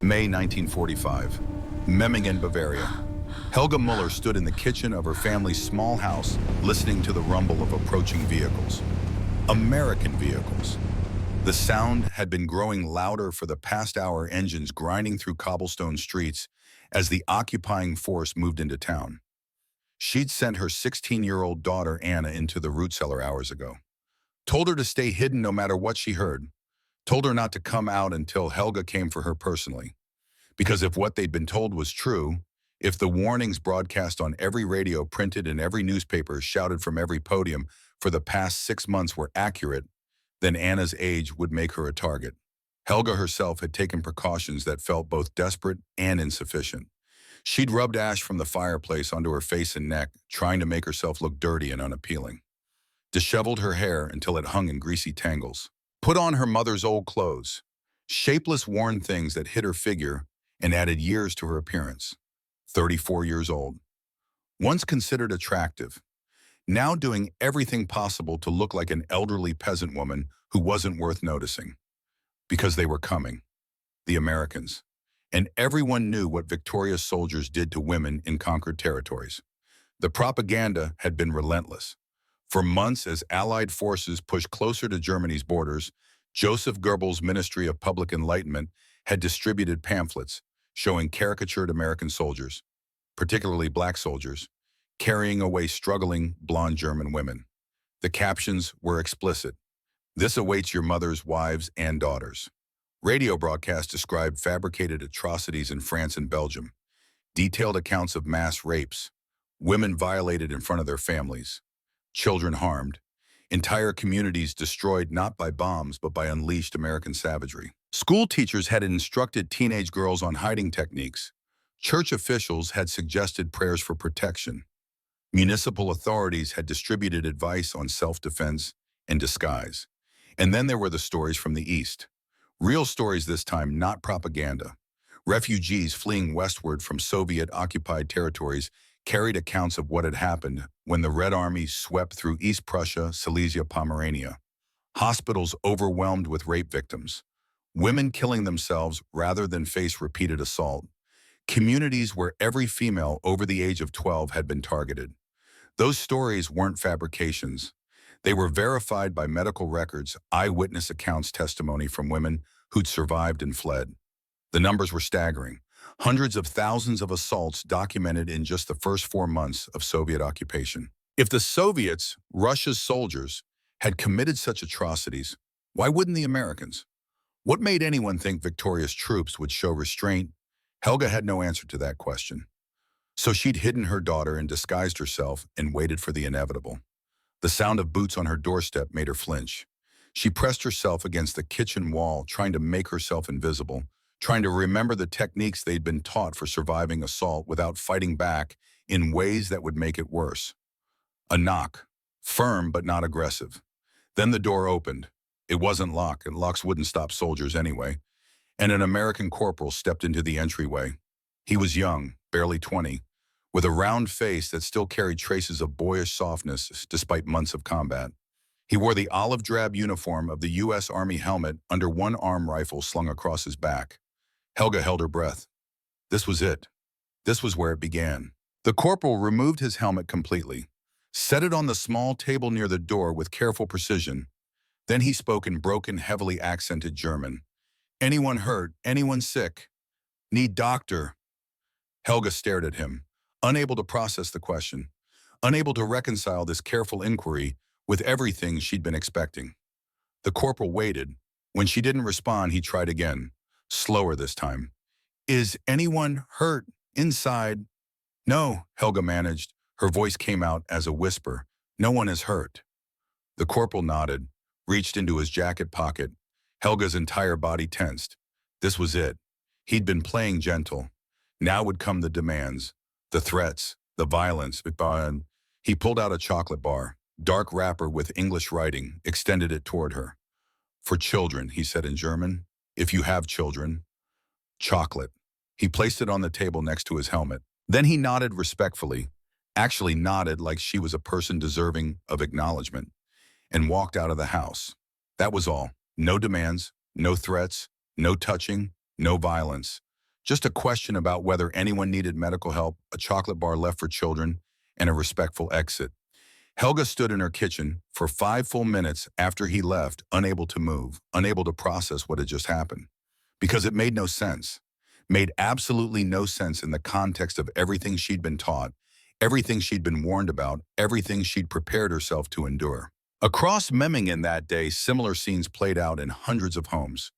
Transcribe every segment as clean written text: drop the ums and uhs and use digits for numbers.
May 1945, Memmingen, Bavaria. Helga Muller stood in the kitchen of her family's small house, listening to the rumble of approaching vehicles. American vehicles. The sound had been growing louder for the past hour, engines grinding through cobblestone streets as the occupying force moved into town. She'd sent her 16-year-old daughter Anna into the root cellar hours ago. Told her to stay hidden no matter what she heard. Told her not to come out until Helga came for her personally. Because if what they'd been told was true, if the warnings broadcast on every radio, printed in every newspaper, shouted from every podium for the past 6 months were accurate, then Anna's age would make her a target. Helga herself had taken precautions that felt both desperate and insufficient. She'd rubbed ash from the fireplace onto her face and neck, trying to make herself look dirty and unappealing. Disheveled her hair until it hung in greasy tangles. Put on her mother's old clothes, shapeless, worn things that hid her figure and added years to her appearance. 34 years old. Once considered attractive, now doing everything possible to look like an elderly peasant woman who wasn't worth noticing. Because they were coming. The Americans. And everyone knew what victorious soldiers did to women in conquered territories. The propaganda had been relentless. For months, as Allied forces pushed closer to Germany's borders, Joseph Goebbels' Ministry of Public Enlightenment had distributed pamphlets showing caricatured American soldiers, particularly black soldiers, carrying away struggling blonde German women. The captions were explicit. "This awaits your mothers, wives, and daughters." Radio broadcasts described fabricated atrocities in France and Belgium, detailed accounts of mass rapes, women violated in front of their families, children harmed, entire communities destroyed not by bombs but by unleashed American savagery. School teachers had instructed teenage girls on hiding techniques. Church officials had suggested prayers for protection. Municipal authorities had distributed advice on self-defense and disguise. And then there were the stories from the East. Real stories this time, not propaganda. Refugees fleeing westward from Soviet-occupied territories carried accounts of what had happened when the Red Army swept through East Prussia, Silesia, Pomerania. Hospitals overwhelmed with rape victims. Women killing themselves rather than face repeated assault. Communities where every female over the age of 12 had been targeted. Those stories weren't fabrications. They were verified by medical records, eyewitness accounts, testimony from women who'd survived and fled. The numbers were staggering. Hundreds of thousands of assaults documented in just the first 4 months of Soviet occupation. If the Soviets, Russia's soldiers, had committed such atrocities, why wouldn't the Americans? What made anyone think victorious troops would show restraint? Helga had no answer to that question. So she'd hidden her daughter and disguised herself and waited for the inevitable. The sound of boots on her doorstep made her flinch. She pressed herself against the kitchen wall, trying to make herself invisible, trying to remember the techniques they'd been taught for surviving assault without fighting back in ways that would make it worse. A knock, firm but not aggressive. Then the door opened. It wasn't locked, and locks wouldn't stop soldiers anyway. And an American corporal stepped into the entryway. He was young, barely 20, with a round face that still carried traces of boyish softness despite months of combat. He wore the olive drab uniform of the U.S. Army helmet under one arm rifle slung across his back. Helga held her breath. This was it. This was where it began. The corporal removed his helmet completely, set it on the small table near the door with careful precision. Then he spoke in broken, heavily accented German. "Anyone hurt? Anyone sick? Need doctor?" Helga stared at him, unable to process the question, unable to reconcile this careful inquiry with everything she'd been expecting. The corporal waited. When she didn't respond, he tried again, slower this time. "Is anyone hurt inside?" "No," Helga managed. Her voice came out as a whisper. "No one is hurt." The corporal nodded, reached into his jacket pocket. Helga's entire body tensed. This was it. He'd been playing gentle. Now would come the demands, the threats, the violence. He pulled out a chocolate bar, dark wrapper with English writing, extended it toward her. "For children," he said in German. "If you have children." Chocolate. He placed it on the table next to his helmet. Then he nodded respectfully, actually nodded like she was a person deserving of acknowledgement, and walked out of the house. That was all. No demands, no threats, no touching, no violence. Just a question about whether anyone needed medical help, a chocolate bar left for children, and a respectful exit. Helga stood in her kitchen for 5 full minutes after he left, unable to move, unable to process what had just happened. Because it made no sense. Made absolutely no sense in the context of everything she'd been taught, everything she'd been warned about, everything she'd prepared herself to endure. Across Memmingen that day, similar scenes played out in hundreds of homes.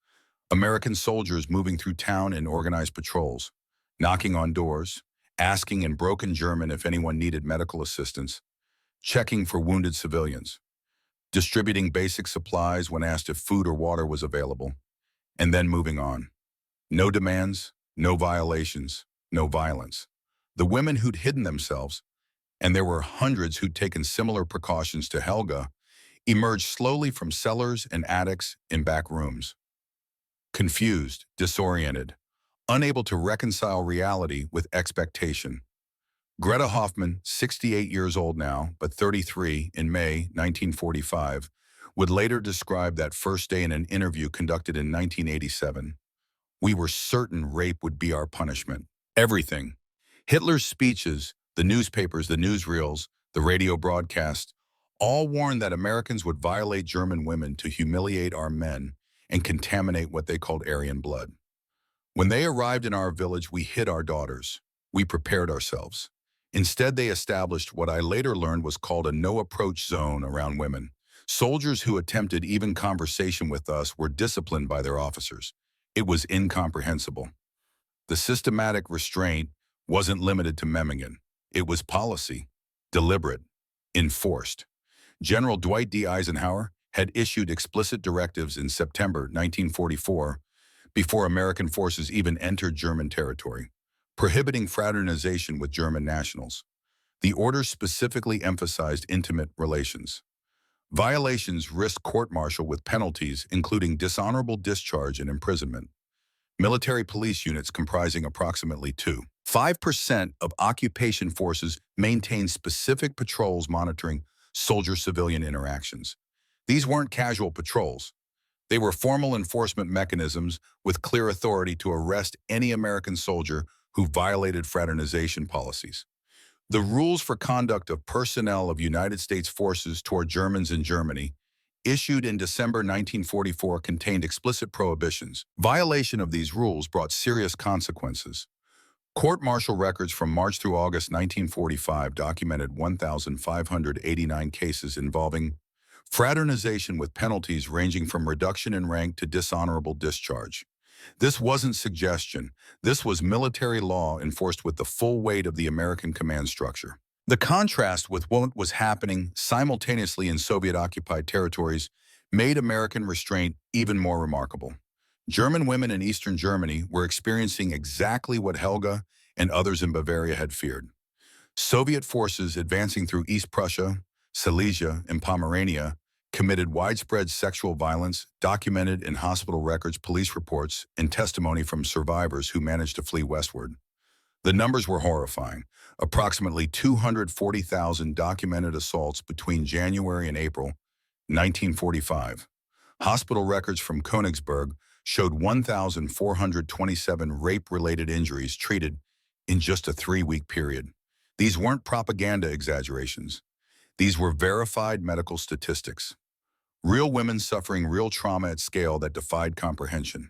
American soldiers moving through town in organized patrols, knocking on doors, asking in broken German if anyone needed medical assistance, checking for wounded civilians, distributing basic supplies when asked if food or water was available, and then moving on. No demands, no violations, no violence. The women who'd hidden themselves, and there were hundreds who'd taken similar precautions to Helga, emerged slowly from cellars and attics in back rooms. Confused, disoriented, unable to reconcile reality with expectation. Greta Hoffman, 68 years old now, but 33 in May 1945, would later describe that first day in an interview conducted in 1987. We were certain rape would be our punishment. Everything. Hitler's speeches, the newspapers, the newsreels, the radio broadcasts, all warned that Americans would violate German women to humiliate our men and contaminate what they called Aryan blood. When they arrived in our village, we hid our daughters. We prepared ourselves. Instead, they established what I later learned was called a no-approach zone around women. Soldiers who attempted even conversation with us were disciplined by their officers. It was incomprehensible. The systematic restraint wasn't limited to Memmingen. It was policy, deliberate, enforced. General Dwight D. Eisenhower had issued explicit directives in September 1944, before American forces even entered German territory, prohibiting fraternization with German nationals. The orders specifically emphasized intimate relations. Violations risked court-martial with penalties including dishonorable discharge and imprisonment. Military police units comprising approximately 5% of occupation forces maintained specific patrols monitoring soldier-civilian interactions. These weren't casual patrols. They were formal enforcement mechanisms with clear authority to arrest any American soldier who violated fraternization policies. The rules for conduct of personnel of United States forces toward Germans in Germany, issued in December 1944, contained explicit prohibitions. Violation of these rules brought serious consequences. Court-martial records from March through August 1945 documented 1,589 cases involving fraternization with penalties ranging from reduction in rank to dishonorable discharge. This wasn't suggestion. This was military law enforced with the full weight of the American command structure. The contrast with what was happening simultaneously in Soviet-occupied territories made American restraint even more remarkable. German women in Eastern Germany were experiencing exactly what Helga and others in Bavaria had feared. Soviet forces advancing through East Prussia, Silesia, and Pomerania committed widespread sexual violence, documented in hospital records, police reports, and testimony from survivors who managed to flee westward. The numbers were horrifying. Approximately 240,000 documented assaults between January and April 1945. Hospital records from Königsberg showed 1,427 rape-related injuries treated in just a 3-week period. These weren't propaganda exaggerations. These were verified medical statistics. Real women suffering real trauma at scale that defied comprehension.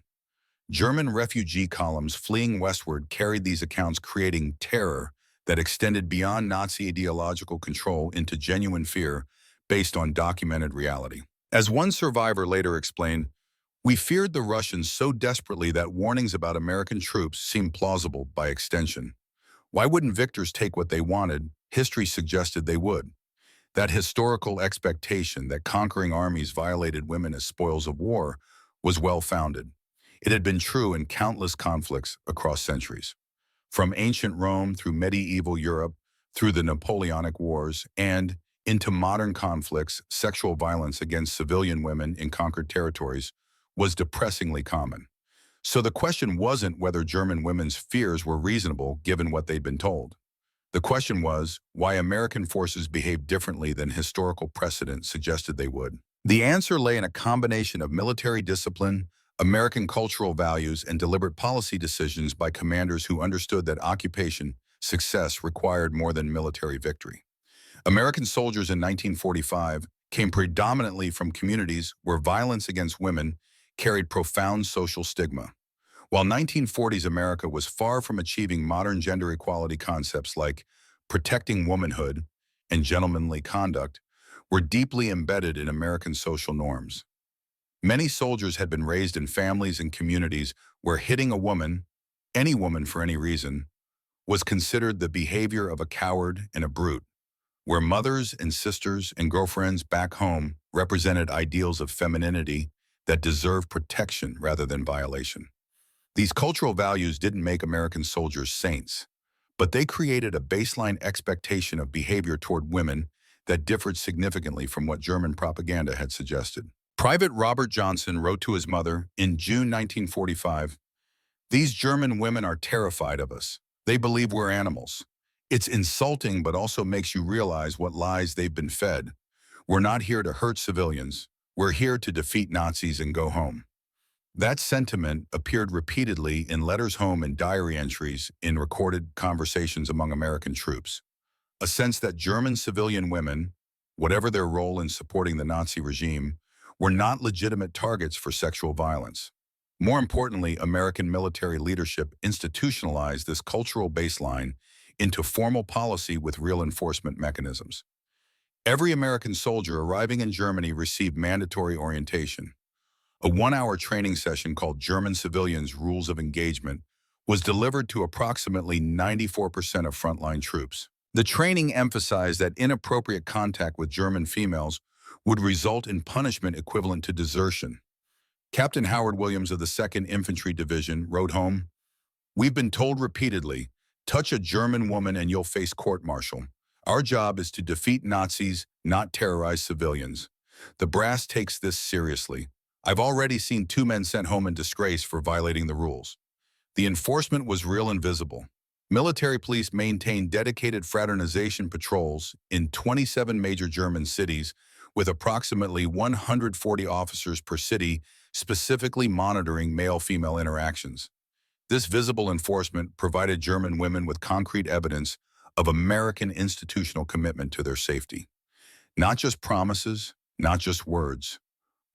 German refugee columns fleeing westward carried these accounts, creating terror that extended beyond Nazi ideological control into genuine fear based on documented reality. As one survivor later explained, "We feared the Russians so desperately that warnings about American troops seemed plausible by extension. Why wouldn't victors take what they wanted? History suggested they would." That historical expectation that conquering armies violated women as spoils of war was well-founded. It had been true in countless conflicts across centuries. From ancient Rome through medieval Europe, through the Napoleonic Wars, and into modern conflicts, sexual violence against civilian women in conquered territories was depressingly common. So the question wasn't whether German women's fears were reasonable given what they'd been told. The question was why American forces behaved differently than historical precedent suggested they would. The answer lay in a combination of military discipline, American cultural values and deliberate policy decisions by commanders who understood that occupation success required more than military victory. American soldiers in 1945 came predominantly from communities where violence against women carried profound social stigma. While 1940s America was far from achieving modern gender equality concepts like protecting womanhood and gentlemanly conduct were deeply embedded in American social norms. Many soldiers had been raised in families and communities where hitting a woman, any woman for any reason, was considered the behavior of a coward and a brute, where mothers and sisters and girlfriends back home represented ideals of femininity that deserved protection rather than violation. These cultural values didn't make American soldiers saints, but they created a baseline expectation of behavior toward women that differed significantly from what German propaganda had suggested. Private Robert Johnson wrote to his mother in June 1945, "These German women are terrified of us. They believe we're animals. It's insulting, but also makes you realize what lies they've been fed. We're not here to hurt civilians. We're here to defeat Nazis and go home." That sentiment appeared repeatedly in letters home and diary entries in recorded conversations among American troops. A sense that German civilian women, whatever their role in supporting the Nazi regime, were not legitimate targets for sexual violence. More importantly, American military leadership institutionalized this cultural baseline into formal policy with real enforcement mechanisms. Every American soldier arriving in Germany received mandatory orientation. A one-hour training session called German Civilians' Rules of Engagement was delivered to approximately 94% of frontline troops. The training emphasized that inappropriate contact with German females would result in punishment equivalent to desertion. Captain Howard Williams of the 2nd Infantry Division wrote home, "We've been told repeatedly, touch a German woman and you'll face court-martial. Our job is to defeat Nazis, not terrorize civilians. The brass takes this seriously. I've already seen 2 men sent home in disgrace for violating the rules." The enforcement was real and visible. Military police maintained dedicated fraternization patrols in 27 major German cities with approximately 140 officers per city specifically monitoring male-female interactions. This visible enforcement provided German women with concrete evidence of American institutional commitment to their safety. Not just promises, not just words,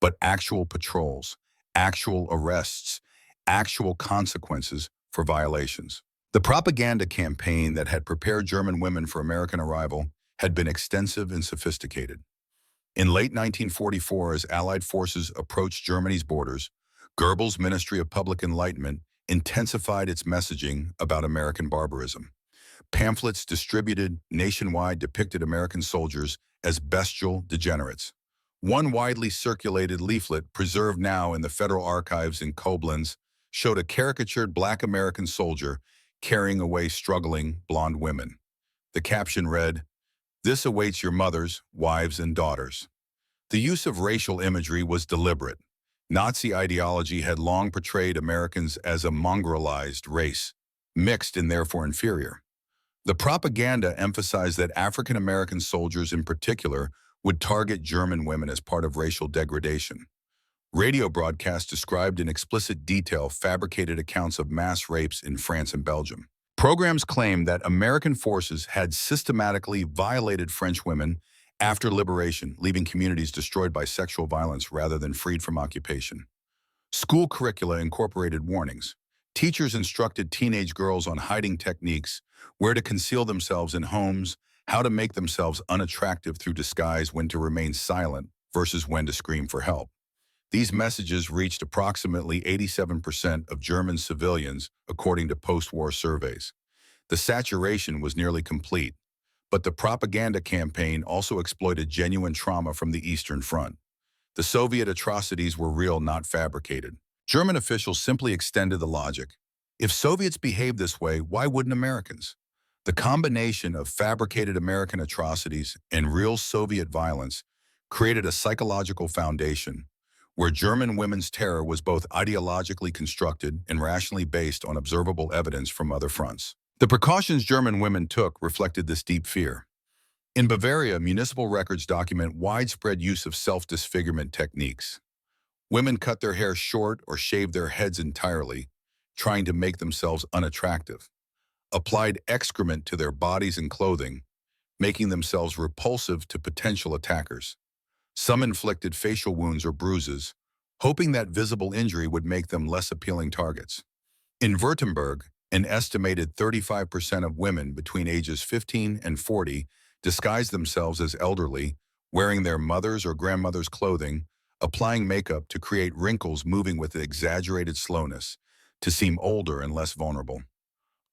but actual patrols, actual arrests, actual consequences for violations. The propaganda campaign that had prepared German women for American arrival had been extensive and sophisticated. In late 1944, as Allied forces approached Germany's borders, Goebbels' Ministry of Public Enlightenment intensified its messaging about American barbarism. Pamphlets distributed nationwide depicted American soldiers as bestial degenerates. One widely circulated leaflet, preserved now in the Federal Archives in Koblenz, showed a caricatured Black American soldier carrying away struggling blonde women. The caption read, "This awaits your mothers, wives, and daughters." The use of racial imagery was deliberate. Nazi ideology had long portrayed Americans as a mongrelized race, mixed and therefore inferior. The propaganda emphasized that African American soldiers in particular would target German women as part of racial degradation. Radio broadcasts described in explicit detail fabricated accounts of mass rapes in France and Belgium. Programs claimed that American forces had systematically violated French women after liberation, leaving communities destroyed by sexual violence rather than freed from occupation. School curricula incorporated warnings. Teachers instructed teenage girls on hiding techniques, where to conceal themselves in homes, how to make themselves unattractive through disguise, when to remain silent versus when to scream for help. These messages reached approximately 87% of German civilians, according to post-war surveys. The saturation was nearly complete, but the propaganda campaign also exploited genuine trauma from the Eastern Front. The Soviet atrocities were real, not fabricated. German officials simply extended the logic. If Soviets behaved this way, why wouldn't Americans? The combination of fabricated American atrocities and real Soviet violence created a psychological foundation where German women's terror was both ideologically constructed and rationally based on observable evidence from other fronts. The precautions German women took reflected this deep fear. In Bavaria, municipal records document widespread use of self-disfigurement techniques. Women cut their hair short or shaved their heads entirely, trying to make themselves unattractive. Applied excrement to their bodies and clothing, making themselves repulsive to potential attackers. Some inflicted facial wounds or bruises, hoping that visible injury would make them less appealing targets. In Württemberg, an estimated 35% of women between ages 15 and 40 disguised themselves as elderly, wearing their mother's or grandmother's clothing, applying makeup to create wrinkles moving with exaggerated slowness, to seem older and less vulnerable.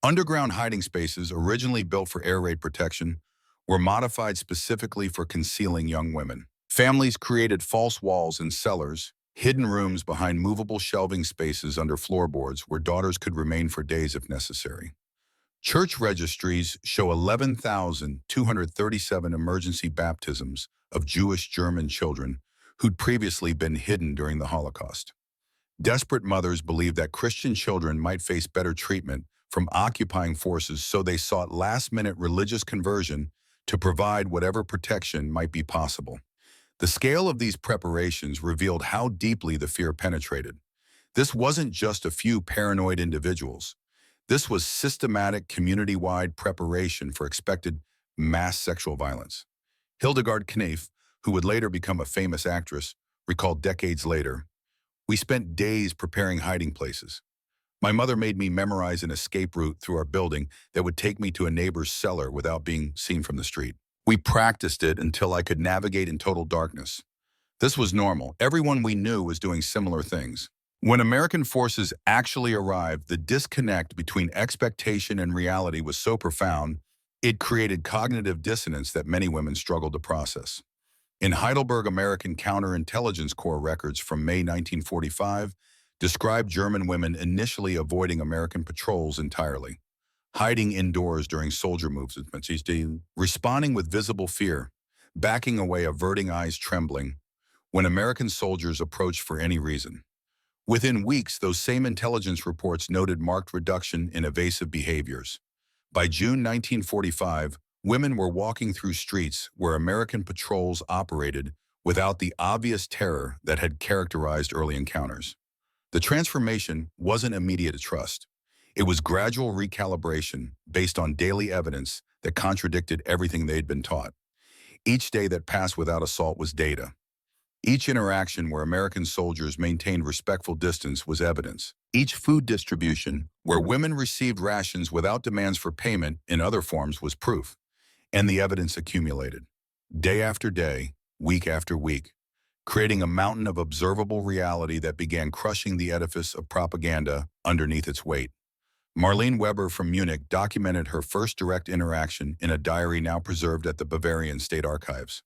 Underground hiding spaces, originally built for air raid protection, were modified specifically for concealing young women. Families created false walls and cellars, hidden rooms behind movable shelving spaces under floorboards where daughters could remain for days if necessary. Church registries show 11,237 emergency baptisms of Jewish German children who'd previously been hidden during the Holocaust. Desperate mothers believed that Christian children might face better treatment from occupying forces, so they sought last-minute religious conversion to provide whatever protection might be possible. The scale of these preparations revealed how deeply the fear penetrated. This wasn't just a few paranoid individuals. This was systematic, community-wide preparation for expected mass sexual violence. Hildegard Knef, who would later become a famous actress, recalled decades later, "We spent days preparing hiding places. My mother made me memorize an escape route through our building that would take me to a neighbor's cellar without being seen from the street. We practiced it until I could navigate in total darkness. This was normal. Everyone we knew was doing similar things." When American forces actually arrived, the disconnect between expectation and reality was so profound, it created cognitive dissonance that many women struggled to process. In Heidelberg, American Counterintelligence Corps records from May 1945 describe German women initially avoiding American patrols entirely, hiding indoors during soldier movements, responding with visible fear, backing away, averting eyes trembling, when American soldiers approached for any reason. Within weeks, those same intelligence reports noted marked reduction in evasive behaviors. By June 1945, women were walking through streets where American patrols operated without the obvious terror that had characterized early encounters. The transformation wasn't immediate trust. It was gradual recalibration based on daily evidence that contradicted everything they'd been taught. Each day that passed without assault was data. Each interaction where American soldiers maintained respectful distance was evidence. Each food distribution where women received rations without demands for payment in other forms was proof. And the evidence accumulated, day after day, week after week, creating a mountain of observable reality that began crushing the edifice of propaganda underneath its weight. Marlene Weber from Munich documented her first direct interaction in a diary now preserved at the Bavarian State Archives.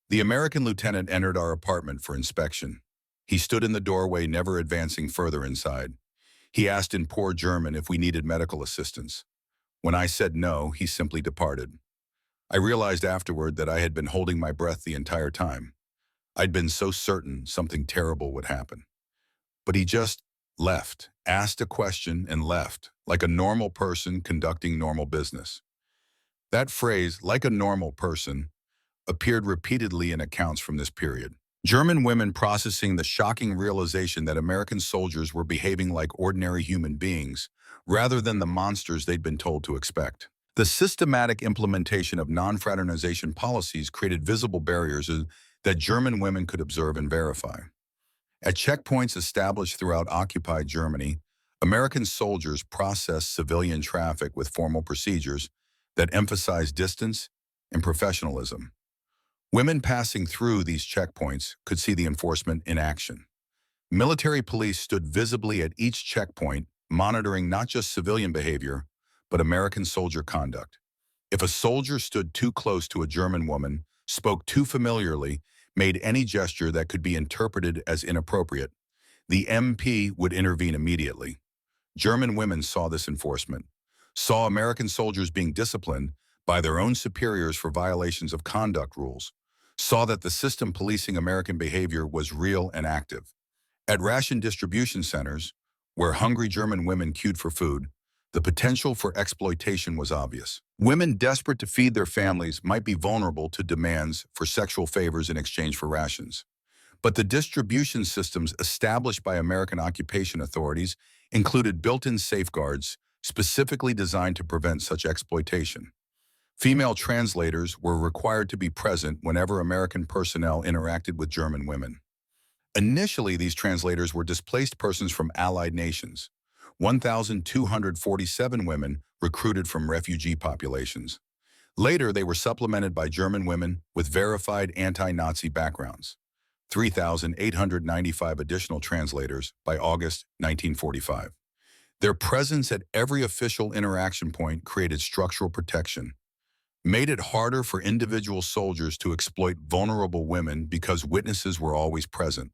"The American lieutenant entered our apartment for inspection. He stood in the doorway, never advancing further inside. He asked in poor German if we needed medical assistance. When I said no, he simply departed. I realized afterward that I had been holding my breath the entire time. I'd been so certain something terrible would happen. But he just left, asked a question and left, like a normal person conducting normal business." That phrase, "like a normal person," appeared repeatedly in accounts from this period. German women processing the shocking realization that American soldiers were behaving like ordinary human beings, rather than the monsters they'd been told to expect. The systematic implementation of non-fraternization policies created visible barriers that German women could observe and verify. At checkpoints established throughout occupied Germany, American soldiers processed civilian traffic with formal procedures that emphasized distance and professionalism. Women passing through these checkpoints could see the enforcement in action. Military police stood visibly at each checkpoint, monitoring not just civilian behavior, but American soldier conduct. If a soldier stood too close to a German woman, spoke too familiarly, made any gesture that could be interpreted as inappropriate, the MP would intervene immediately. German women saw this enforcement, saw American soldiers being disciplined by their own superiors for violations of conduct rules, saw that the system policing American behavior was real and active. At ration distribution centers, where hungry German women queued for food, the potential for exploitation was obvious. Women desperate to feed their families might be vulnerable to demands for sexual favors in exchange for rations. But the distribution systems established by American occupation authorities included built-in safeguards specifically designed to prevent such exploitation. Female translators were required to be present whenever American personnel interacted with German women. Initially, these translators were displaced persons from allied nations. 1,247 women recruited from refugee populations. Later, they were supplemented by German women with verified anti-Nazi backgrounds. 3,895 additional translators by August 1945. Their presence at every official interaction point created structural protection, made it harder for individual soldiers to exploit vulnerable women because witnesses were always present,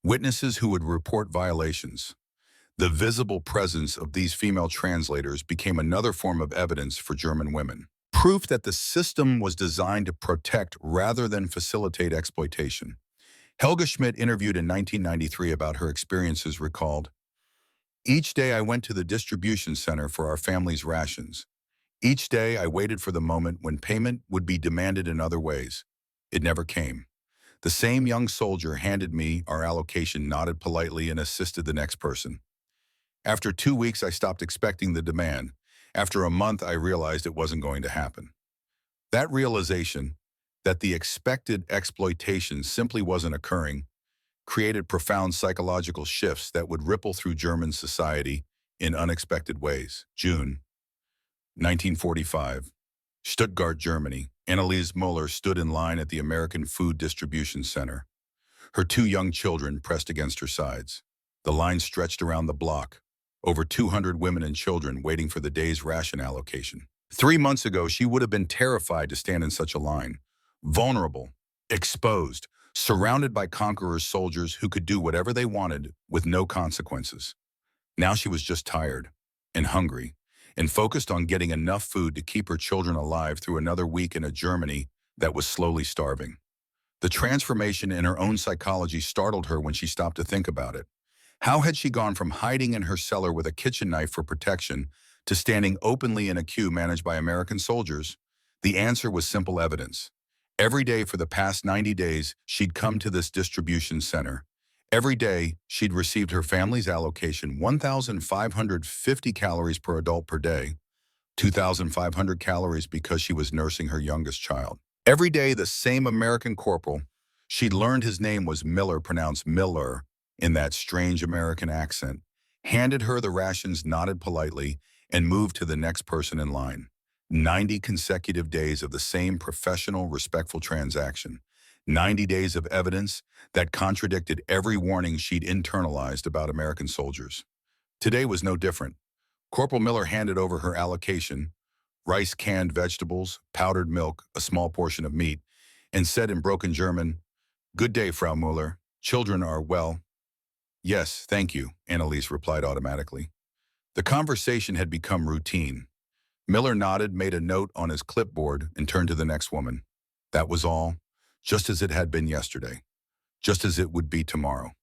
witnesses who would report violations. The visible presence of these female translators became another form of evidence for German women, proof that the system was designed to protect rather than facilitate exploitation. Helga Schmidt, interviewed in 1993 about her experiences, recalled, "Each day I went to the distribution center for our family's rations. Each day I waited for the moment when payment would be demanded in other ways. It never came. The same young soldier handed me our allocation, nodded politely, and assisted the next person. After 2 weeks, I stopped expecting the demand. After a month, I realized it wasn't going to happen." That realization, that the expected exploitation simply wasn't occurring, created profound psychological shifts that would ripple through German society in unexpected ways. June 1945. Stuttgart, Germany. Anneliese Müller stood in line at the American Food Distribution Center. Her 2 young children pressed against her sides. The line stretched around the block, over 200 women and children waiting for the day's ration allocation. 3 months ago, she would have been terrified to stand in such a line. Vulnerable, exposed, surrounded by conquerors' soldiers who could do whatever they wanted with no consequences. Now she was just tired and hungry and focused on getting enough food to keep her children alive through another week in a Germany that was slowly starving. The transformation in her own psychology startled her when she stopped to think about it. How had she gone from hiding in her cellar with a kitchen knife for protection to standing openly in a queue managed by American soldiers? The answer was simple evidence. Every day for the past 90 days, she'd come to this distribution center. Every day, she'd received her family's allocation, 1,550 calories per adult per day, 2,500 calories because she was nursing her youngest child. Every day, the same American corporal, she'd learned his name was Miller, pronounced Miller in that strange American accent, handed her the rations, nodded politely, and moved to the next person in line. 90 consecutive days of the same professional, respectful transaction. 90 days of evidence that contradicted every warning she'd internalized about American soldiers. Today was no different. Corporal Miller handed over her allocation, rice, canned vegetables, powdered milk, a small portion of meat, and said in broken German, "Good day, Frau Müller. Children are well." "Yes, thank you," Anneliese replied automatically. The conversation had become routine. Miller nodded, made a note on his clipboard, and turned to the next woman. That was all, just as it had been yesterday, just as it would be tomorrow.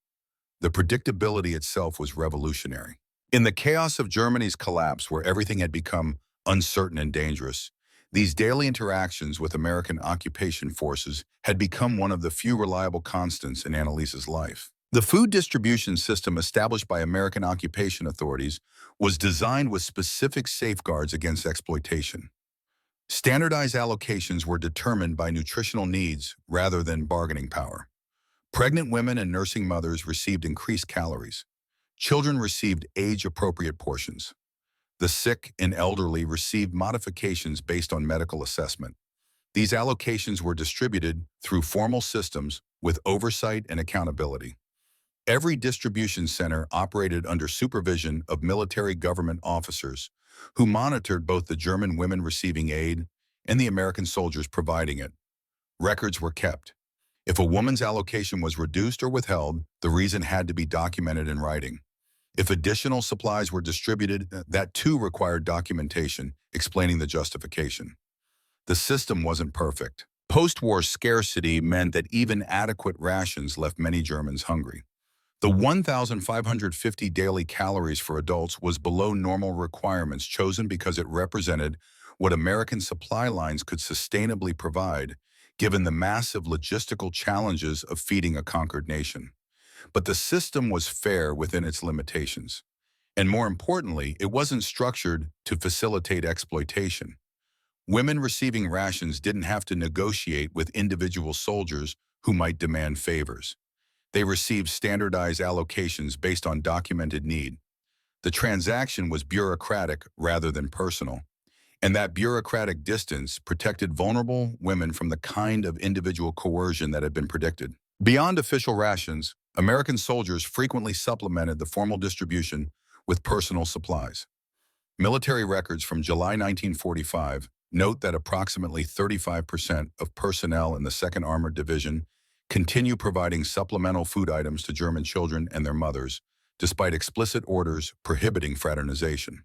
The predictability itself was revolutionary. In the chaos of Germany's collapse, where everything had become uncertain and dangerous, these daily interactions with American occupation forces had become one of the few reliable constants in Anneliese's life. The food distribution system established by American occupation authorities was designed with specific safeguards against exploitation. Standardized allocations were determined by nutritional needs rather than bargaining power. Pregnant women and nursing mothers received increased calories. Children received age-appropriate portions. The sick and elderly received modifications based on medical assessment. These allocations were distributed through formal systems with oversight and accountability. Every distribution center operated under supervision of military government officers who monitored both the German women receiving aid and the American soldiers providing it. Records were kept. If a woman's allocation was reduced or withheld, the reason had to be documented in writing. If additional supplies were distributed, that too required documentation explaining the justification. The system wasn't perfect. Post-war scarcity meant that even adequate rations left many Germans hungry. The 1,550 daily calories for adults was below normal requirements, chosen because it represented what American supply lines could sustainably provide, given the massive logistical challenges of feeding a conquered nation. But the system was fair within its limitations. And more importantly, it wasn't structured to facilitate exploitation. Women receiving rations didn't have to negotiate with individual soldiers who might demand favors. They received standardized allocations based on documented need. The transaction was bureaucratic rather than personal, and that bureaucratic distance protected vulnerable women from the kind of individual coercion that had been predicted. Beyond official rations, American soldiers frequently supplemented the formal distribution with personal supplies. Military records from July 1945 note that approximately 35% of personnel in the 2nd Armored Division continue providing supplemental food items to German children and their mothers, despite explicit orders prohibiting fraternization.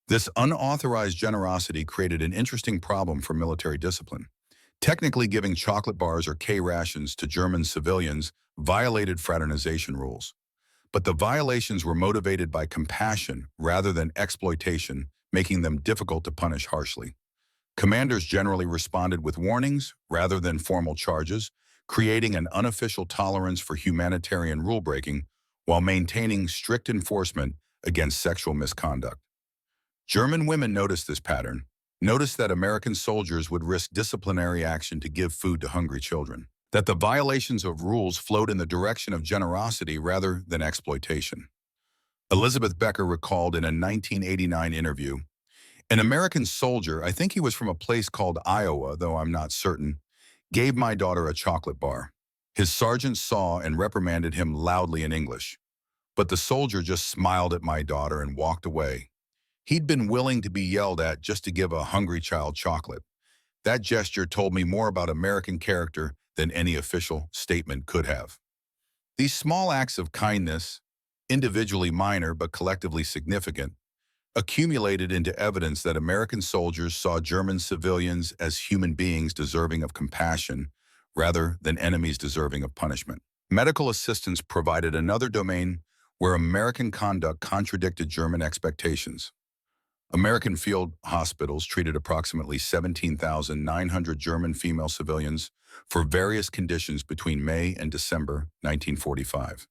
This unauthorized generosity created an interesting problem for military discipline. Technically, giving chocolate bars or K-rations to German civilians violated fraternization rules. But the violations were motivated by compassion rather than exploitation, making them difficult to punish harshly. Commanders generally responded with warnings rather than formal charges, creating an unofficial tolerance for humanitarian rule-breaking while maintaining strict enforcement against sexual misconduct. German women noticed this pattern, noticed that American soldiers would risk disciplinary action to give food to hungry children, that the violations of rules flowed in the direction of generosity rather than exploitation. Elizabeth Becker recalled in a 1989 interview, "An American soldier, I think he was from a place called Iowa, though I'm not certain, gave my daughter a chocolate bar. His sergeant saw and reprimanded him loudly in English, but the soldier just smiled at my daughter and walked away. He'd been willing to be yelled at just to give a hungry child chocolate. That gesture told me more about American character than any official statement could have." These small acts of kindness, individually minor but collectively significant, accumulated into evidence that American soldiers saw German civilians as human beings deserving of compassion rather than enemies deserving of punishment. Medical assistance provided another domain where American conduct contradicted German expectations. American field hospitals treated approximately 17,900 German female civilians for various conditions between May and December 1945.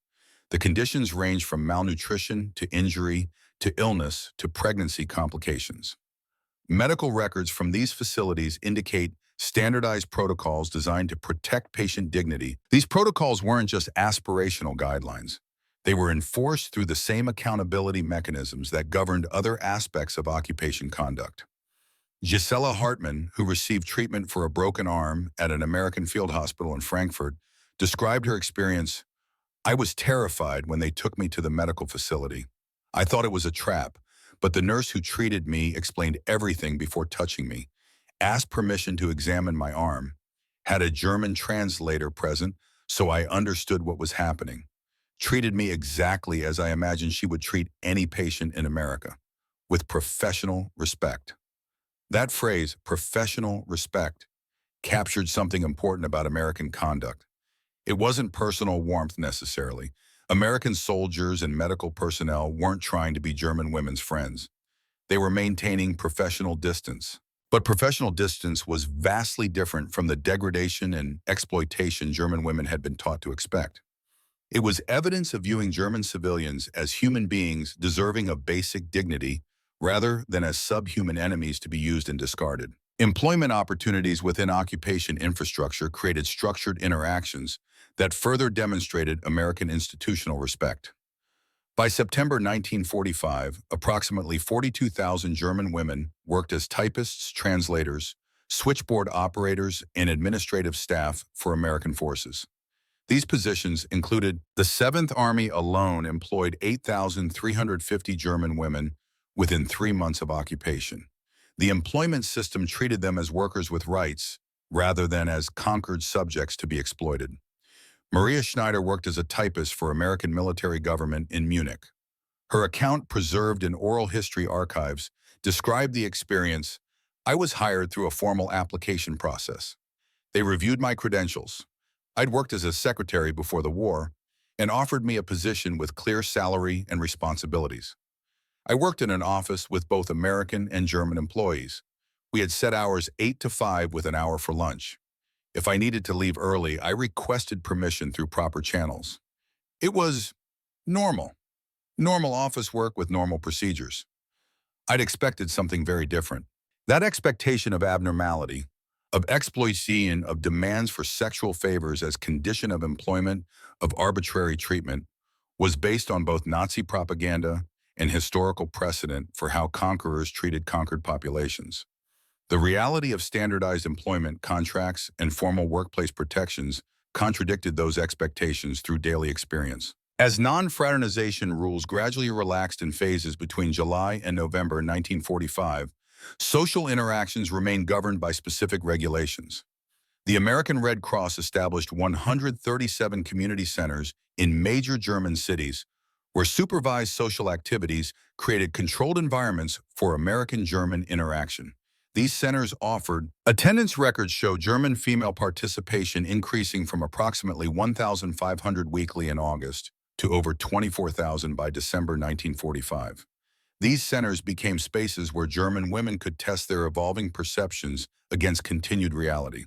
The conditions range from malnutrition to injury to illness to pregnancy complications. Medical records from these facilities indicate standardized protocols designed to protect patient dignity. These protocols weren't just aspirational guidelines. They were enforced through the same accountability mechanisms that governed other aspects of occupation conduct. Gisela Hartmann, who received treatment for a broken arm at an American field hospital in Frankfurt, described her experience, "I was terrified when they took me to the medical facility. I thought it was a trap, but the nurse who treated me explained everything before touching me, asked permission to examine my arm, had a German translator present so I understood what was happening, treated me exactly as I imagined she would treat any patient in America, with professional respect." That phrase, professional respect, captured something important about American conduct. It wasn't personal warmth necessarily. American soldiers and medical personnel weren't trying to be German women's friends. They were maintaining professional distance. But professional distance was vastly different from the degradation and exploitation German women had been taught to expect. It was evidence of viewing German civilians as human beings deserving of basic dignity rather than as subhuman enemies to be used and discarded. Employment opportunities within occupation infrastructure created structured interactions that further demonstrated American institutional respect. By September 1945, approximately 42,000 German women worked as typists, translators, switchboard operators, and administrative staff for American forces. These positions included the 7th Army alone employed 8,350 German women within 3 months of occupation. The employment system treated them as workers with rights rather than as conquered subjects to be exploited. Maria Schneider worked as a typist for American military government in Munich. Her account, preserved in oral history archives, described the experience. "I was hired through a formal application process. They reviewed my credentials. I'd worked as a secretary before the war and offered me a position with clear salary and responsibilities. I worked in an office with both American and German employees. We had set hours 8 to 5 with an hour for lunch. If I needed to leave early, I requested permission through proper channels. It was normal. Normal office work with normal procedures. I'd expected something very different. That expectation of abnormality, of exploitation, of demands for sexual favors as condition of employment, of arbitrary treatment, was based on both Nazi propaganda and historical precedent for how conquerors treated conquered populations. The reality of standardized employment contracts and formal workplace protections contradicted those expectations through daily experience. As non-fraternization rules gradually relaxed in phases between July and November 1945, social interactions remained governed by specific regulations. The American Red Cross established 137 community centers in major German cities where supervised social activities created controlled environments for American-German interaction. These centers offered attendance records show German female participation increasing from approximately 1,500 weekly in August to over 24,000 by December 1945. These centers became spaces where German women could test their evolving perceptions against continued reality,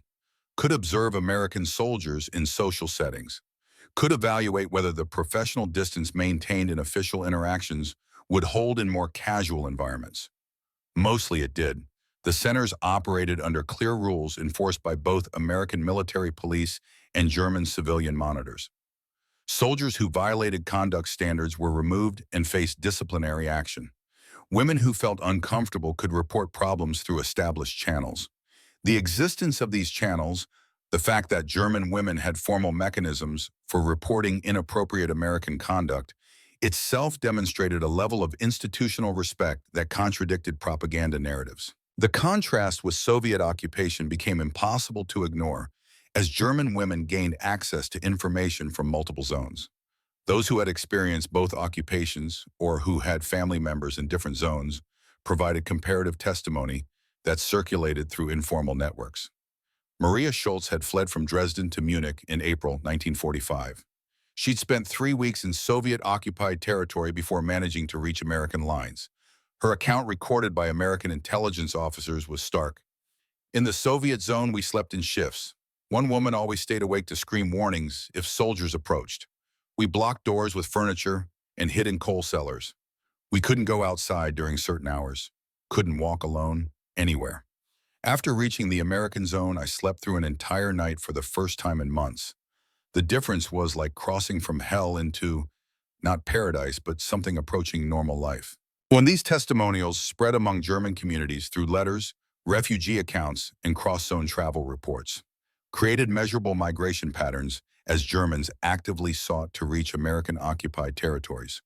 could observe American soldiers in social settings, could evaluate whether the professional distance maintained in official interactions would hold in more casual environments. Mostly it did. The centers operated under clear rules enforced by both American military police and German civilian monitors. Soldiers who violated conduct standards were removed and faced disciplinary action. Women who felt uncomfortable could report problems through established channels. The existence of these channels, the fact that German women had formal mechanisms for reporting inappropriate American conduct, itself demonstrated a level of institutional respect that contradicted propaganda narratives. The contrast with Soviet occupation became impossible to ignore as German women gained access to information from multiple zones. Those who had experienced both occupations or who had family members in different zones provided comparative testimony that circulated through informal networks. Maria Schultz had fled from Dresden to Munich in April 1945. She'd spent 3 weeks in Soviet-occupied territory before managing to reach American lines. Her account recorded by American intelligence officers was stark. In the Soviet zone, we slept in shifts. One woman always stayed awake to scream warnings if soldiers approached. We blocked doors with furniture and hid in coal cellars. We couldn't go outside during certain hours, couldn't walk alone, anywhere. After reaching the American zone, I slept through an entire night for the first time in months. The difference was like crossing from hell into, not paradise, but something approaching normal life. When these testimonials spread among German communities through letters, refugee accounts, and cross-zone travel reports, created measurable migration patterns as Germans actively sought to reach American-occupied territories.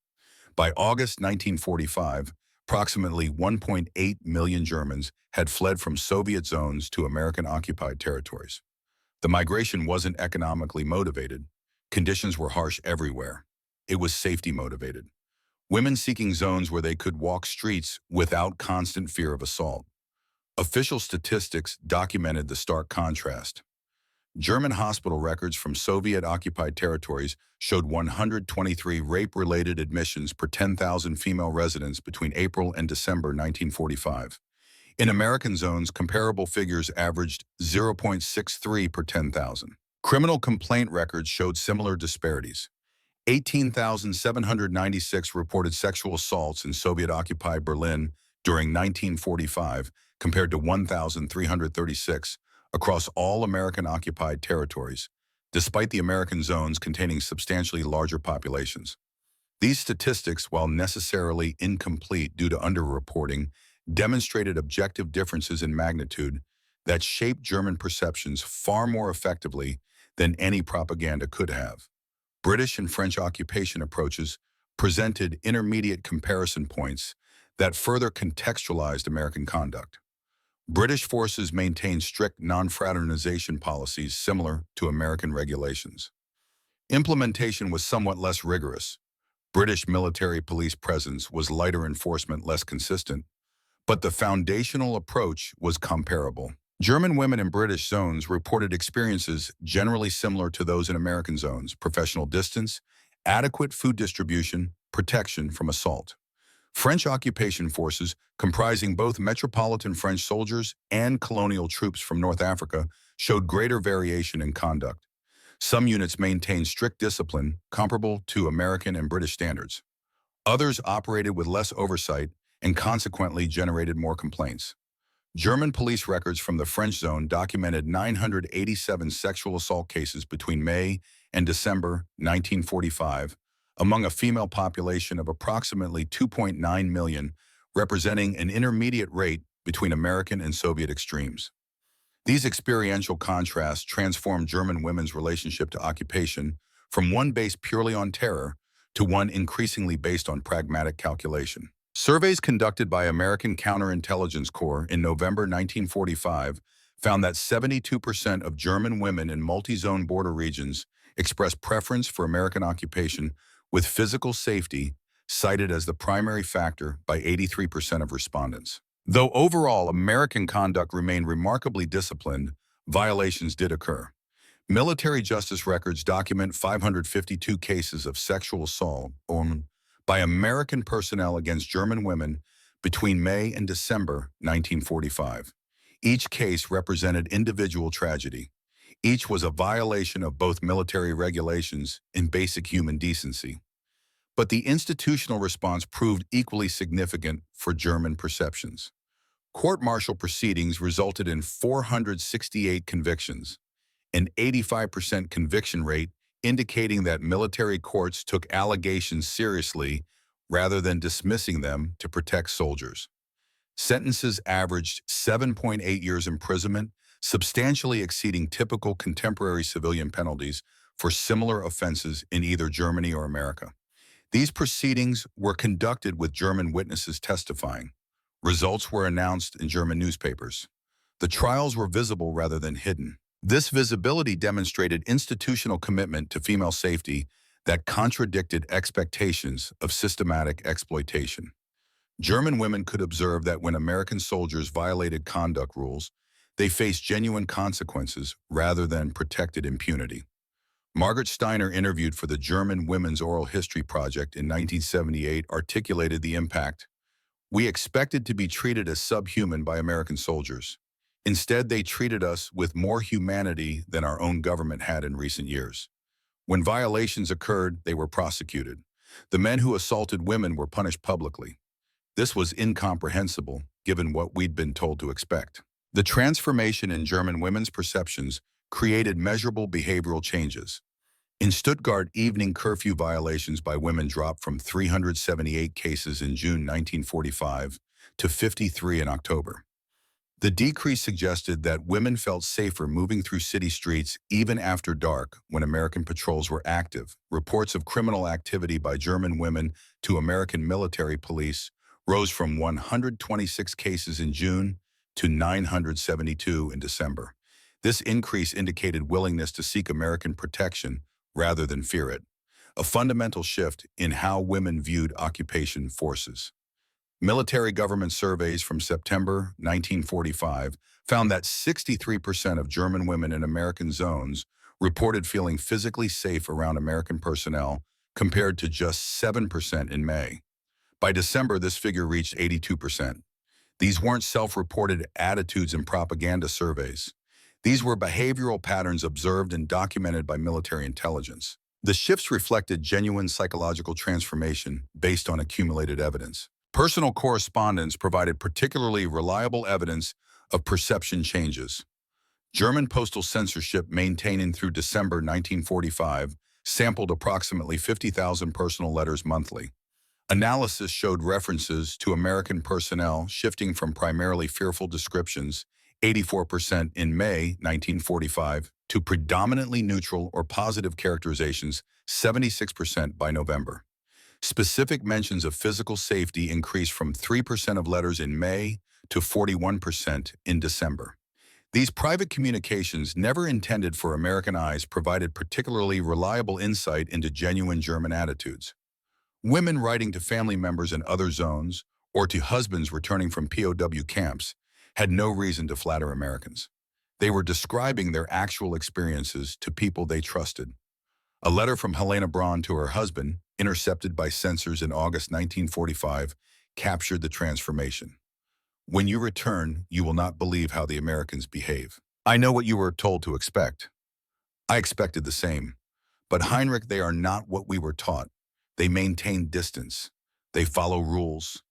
By August 1945, approximately 1.8 million Germans had fled from Soviet zones to American-occupied territories. The migration wasn't economically motivated. Conditions were harsh everywhere. It was safety motivated. Women seeking zones where they could walk streets without constant fear of assault. Official statistics documented the stark contrast. German hospital records from Soviet-occupied territories showed 123 rape-related admissions per 10,000 female residents between April and December 1945. In American zones, comparable figures averaged 0.63 per 10,000. Criminal complaint records showed similar disparities. 18,796 reported sexual assaults in Soviet-occupied Berlin during 1945, compared to 1,336 across all American-occupied territories, despite the American zones containing substantially larger populations. These statistics, while necessarily incomplete due to underreporting, demonstrated objective differences in magnitude that shaped German perceptions far more effectively than any propaganda could have. British and French occupation approaches presented intermediate comparison points that further contextualized American conduct. British forces maintained strict non-fraternization policies similar to American regulations. Implementation was somewhat less rigorous. British military police presence was lighter, enforcement less consistent, but the foundational approach was comparable. German women in British zones reported experiences generally similar to those in American zones: professional distance, adequate food distribution, protection from assault. French occupation forces, comprising both metropolitan French soldiers and colonial troops from North Africa, showed greater variation in conduct. Some units maintained strict discipline comparable to American and British standards. Others operated with less oversight and consequently generated more complaints. German police records from the French zone documented 987 sexual assault cases between May and December 1945, among a female population of approximately 2.9 million, representing an intermediate rate between American and Soviet extremes. These experiential contrasts transformed German women's relationship to occupation from one based purely on terror to one increasingly based on pragmatic calculation. Surveys conducted by American Counterintelligence Corps in November 1945 found that 72% of German women in multi-zone border regions expressed preference for American occupation, with physical safety cited as the primary factor by 83% of respondents. Though overall American conduct remained remarkably disciplined, violations did occur. Military justice records document 552 cases of sexual assault by American personnel against German women between May and December 1945. Each case represented individual tragedy. Each was a violation of both military regulations and basic human decency. But the institutional response proved equally significant for German perceptions. Court-martial proceedings resulted in 468 convictions, an 85% conviction rate, indicating that military courts took allegations seriously rather than dismissing them to protect soldiers. Sentences averaged 7.8 years imprisonment, substantially exceeding typical contemporary civilian penalties for similar offenses in either Germany or America. These proceedings were conducted with German witnesses testifying. Results were announced in German newspapers. The trials were visible rather than hidden. This visibility demonstrated institutional commitment to female safety that contradicted expectations of systematic exploitation. German women could observe that when American soldiers violated conduct rules, they faced genuine consequences rather than protected impunity. Margaret Steiner, interviewed for the German Women's Oral History Project in 1978, articulated the impact. "We expected to be treated as subhuman by American soldiers. Instead, they treated us with more humanity than our own government had in recent years. When violations occurred, they were prosecuted. The men who assaulted women were punished publicly. This was incomprehensible, given what we'd been told to expect." The transformation in German women's perceptions created measurable behavioral changes. In Stuttgart, evening curfew violations by women dropped from 378 cases in June 1945 to 53 in October. The decrease suggested that women felt safer moving through city streets even after dark when American patrols were active. Reports of criminal activity by German women to American military police rose from 126 cases in June to 972 in December. This increase indicated willingness to seek American protection rather than fear it, a fundamental shift in how women viewed occupation forces. Military government surveys from September 1945 found that 63% of German women in American zones reported feeling physically safe around American personnel, compared to just 7% in May. By December, this figure reached 82%. These weren't self-reported attitudes and propaganda surveys. These were behavioral patterns observed and documented by military intelligence. The shifts reflected genuine psychological transformation based on accumulated evidence. Personal correspondence provided particularly reliable evidence of perception changes. German postal censorship, maintained through December 1945, sampled approximately 50,000 personal letters monthly. Analysis showed references to American personnel shifting from primarily fearful descriptions, 84% in May 1945, to predominantly neutral or positive characterizations, 76% by November. Specific mentions of physical safety increased from 3% of letters in May to 41% in December. These private communications, never intended for American eyes, provided particularly reliable insight into genuine German attitudes. Women writing to family members in other zones, or to husbands returning from POW camps, had no reason to flatter Americans. They were describing their actual experiences to people they trusted. A letter from Helena Braun to her husband, intercepted by censors in August 1945, captured the transformation. "When you return, you will not believe how the Americans behave. I know what you were told to expect. I expected the same. But Heinrich, they are not what we were taught. They maintain distance. They follow rules.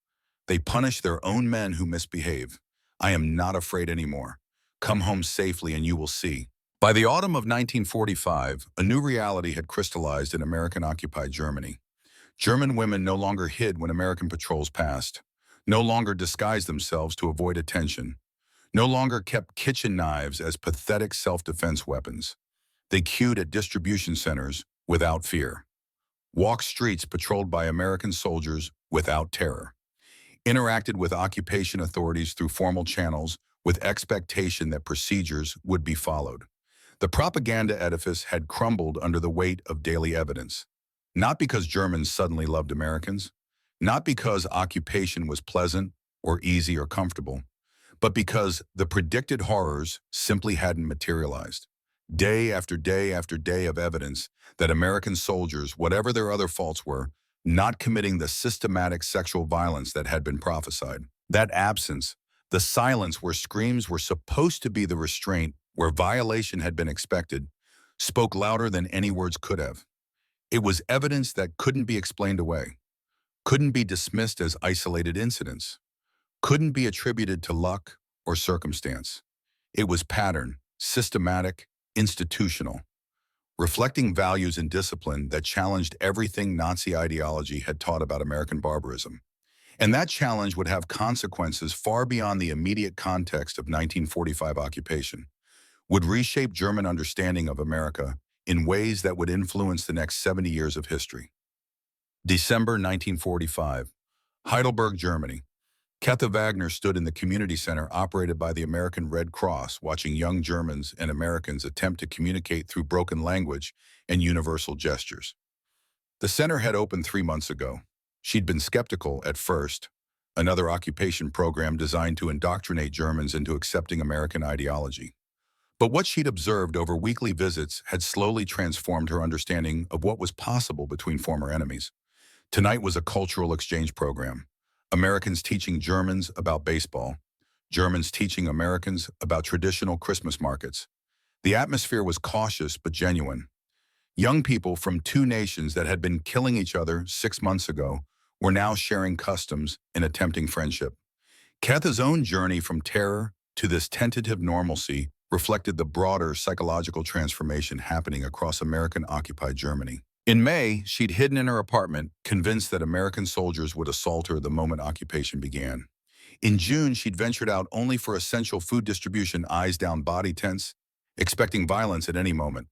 They punish their own men who misbehave. I am not afraid anymore. Come home safely and you will see. By the autumn of 1945, a new reality had crystallized in American-occupied Germany. German women no longer hid when American patrols passed, no longer disguised themselves to avoid attention, no longer kept kitchen knives as pathetic self-defense weapons. They queued at distribution centers without fear, walked streets patrolled by American soldiers without terror, interacted with occupation authorities through formal channels with expectation that procedures would be followed. The propaganda edifice had crumbled under the weight of daily evidence, not because Germans suddenly loved Americans, not because occupation was pleasant or easy or comfortable, but because the predicted horrors simply hadn't materialized. Day after day after day of evidence that American soldiers, whatever their other faults were, not committing the systematic sexual violence that had been prophesied. That absence, the silence where screams were supposed to be the restraint, where violation had been expected, spoke louder than any words could have. It was evidence that couldn't be explained away, couldn't be dismissed as isolated incidents, couldn't be attributed to luck or circumstance. It was pattern, systematic, institutional, reflecting values and discipline that challenged everything Nazi ideology had taught about American barbarism. And that challenge would have consequences far beyond the immediate context of 1945 occupation, would reshape German understanding of America in ways that would influence the next 70 years of history. December 1945, Heidelberg, Germany. Käthe Wagner stood in the community center operated by the American Red Cross, watching young Germans and Americans attempt to communicate through broken language and universal gestures. The center had opened 3 months ago. She'd been skeptical at first, another occupation program designed to indoctrinate Germans into accepting American ideology. But what she'd observed over weekly visits had slowly transformed her understanding of what was possible between former enemies. Tonight was a cultural exchange program. Americans teaching Germans about baseball, Germans teaching Americans about traditional Christmas markets. The atmosphere was cautious but genuine. Young people from two nations that had been killing each other 6 months ago were now sharing customs and attempting friendship. Käthe's own journey from terror to this tentative normalcy reflected the broader psychological transformation happening across American-occupied Germany. In May, she'd hidden in her apartment, convinced that American soldiers would assault her the moment occupation began. In June, she'd ventured out only for essential food distribution, eyes down body tents, expecting violence at any moment.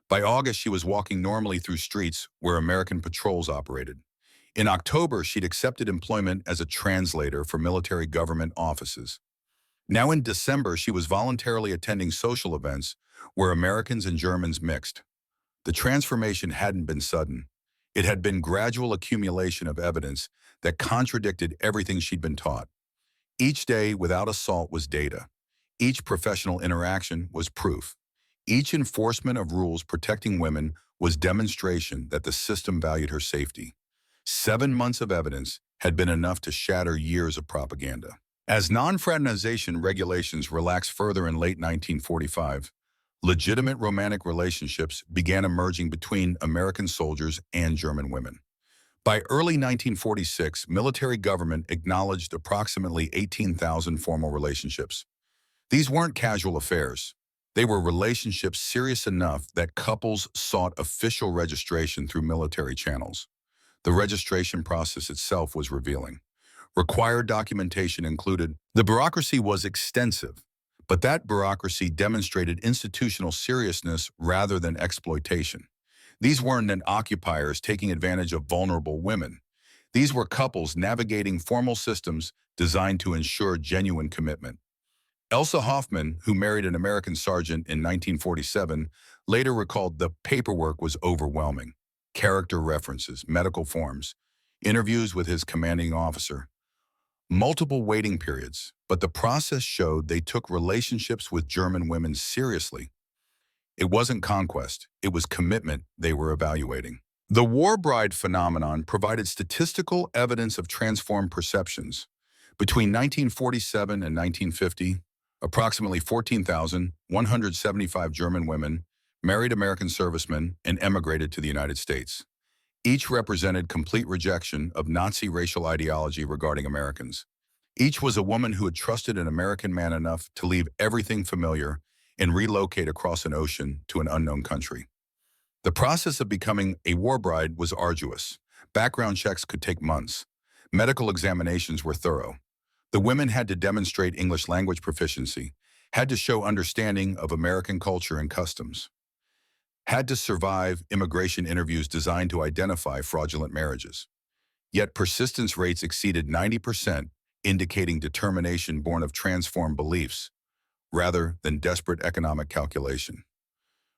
By August, she was walking normally through streets where American patrols operated. In October, she'd accepted employment as a translator for military government offices. Now in December, she was voluntarily attending social events where Americans and Germans mixed. The transformation hadn't been sudden. It had been gradual accumulation of evidence that contradicted everything she'd been taught. Each day without assault was data. Each professional interaction was proof. Each enforcement of rules protecting women was demonstration that the system valued her safety. 7 months of evidence had been enough to shatter years of propaganda. As non-fraternization regulations relaxed further in late 1945, legitimate romantic relationships began emerging between American soldiers and German women. By early 1946, military government acknowledged approximately 18,000 formal relationships. These weren't casual affairs. They were relationships serious enough that couples sought official registration through military channels. The registration process itself was revealing. Required documentation included. The bureaucracy was extensive, but that bureaucracy demonstrated institutional seriousness rather than exploitation. These weren't occupiers taking advantage of vulnerable women. These were couples navigating formal systems designed to ensure genuine commitment. Elsa Hoffman, who married an American sergeant in 1947, later recalled the paperwork was overwhelming. Character references, medical forms, interviews with his commanding officer. Multiple waiting periods, but the process showed they took relationships with German women seriously. It wasn't conquest, it was commitment they were evaluating. The war bride phenomenon provided statistical evidence of transformed perceptions. Between 1947 and 1950, Approximately 14,175 German women married American servicemen and emigrated to the United States. Each represented complete rejection of Nazi racial ideology regarding Americans. Each was a woman who had trusted an American man enough to leave everything familiar and relocate across an ocean to an unknown country. The process of becoming a war bride was arduous. Background checks could take months. Medical examinations were thorough. The women had to demonstrate English language proficiency, had to show understanding of American culture and customs, had to survive immigration interviews designed to identify fraudulent marriages. Yet persistence rates exceeded 90%, indicating determination born of transformed beliefs, rather than desperate economic calculation.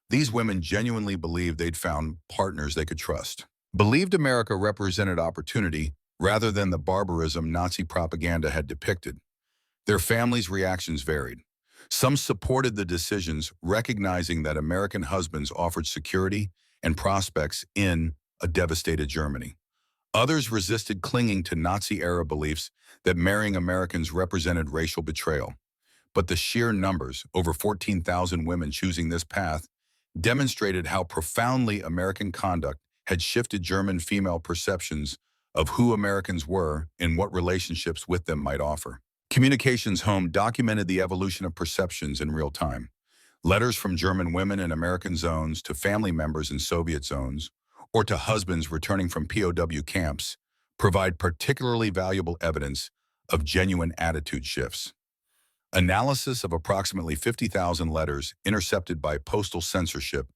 These women genuinely believed they'd found partners they could trust, believed America represented opportunity rather than the barbarism Nazi propaganda had depicted. Their families' reactions varied. Some supported the decisions, recognizing that American husbands offered security and prospects in a devastated Germany. Others resisted, clinging to Nazi-era beliefs that marrying Americans represented racial betrayal. But the sheer numbers, over 14,000 women choosing this path, demonstrated how profoundly American conduct had shifted German female perceptions of who Americans were and what relationships with them might offer. Communications Home documented the evolution of perceptions in real time. Letters from German women in American zones to family members in Soviet zones, or to husbands returning from POW camps, provide particularly valuable evidence of genuine attitude shifts. Analysis of approximately 50,000 letters intercepted by postal censorship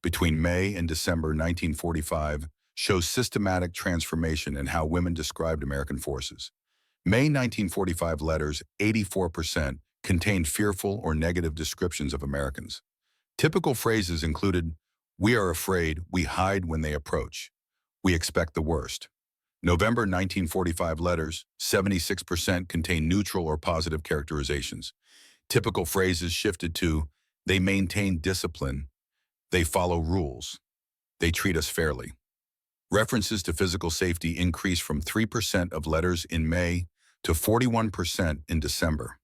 between May and December 1945 shows systematic transformation in how women described American forces. May 1945 letters, 84%, contained fearful or negative descriptions of Americans. Typical phrases included, "We are afraid, we hide when they approach. We expect the worst." November 1945 letters, 76%, contain neutral or positive characterizations. Typical phrases shifted to, "They maintain discipline. They follow rules. They treat us fairly." References to physical safety increased from 3% of letters in May to 41% in December.